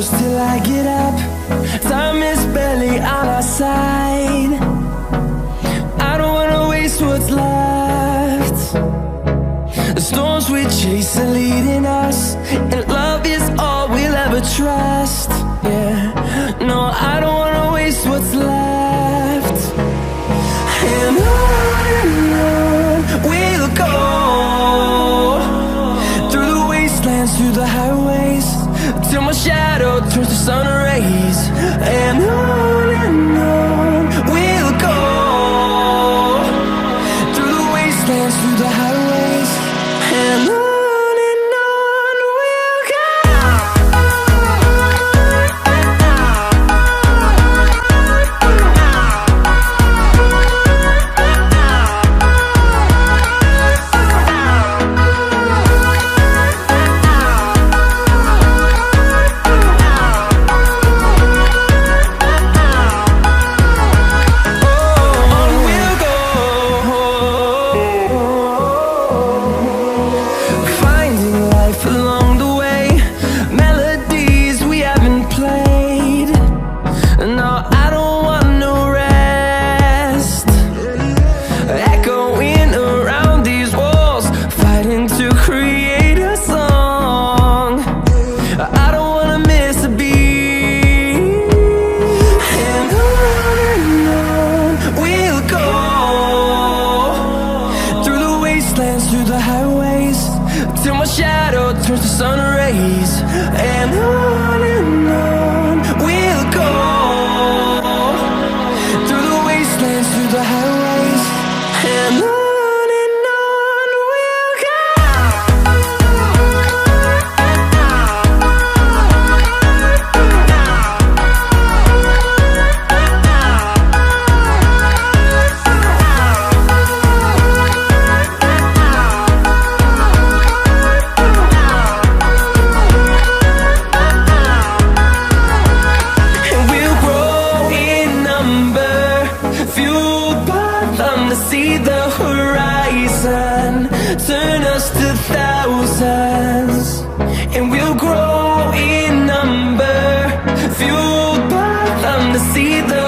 close till I get up. Time is barely on our side. I don't wanna waste what's left. The storms we chase are leading us, and love is all we'll ever trust. Yeah, no, I don't wanna waste what's left. And on we'll go, through the wastelands, through the highways, till my shadow turns to sun rays. And on we'll go, through the wastelands, through the highways, and on we'll go. Through the highways, till my shadow turns to sun rays. And on we'll go, through the wastelands, through the highways, and on we'll go. See the horizon turn us to thousands, and we'll grow in number, fueled by them to see the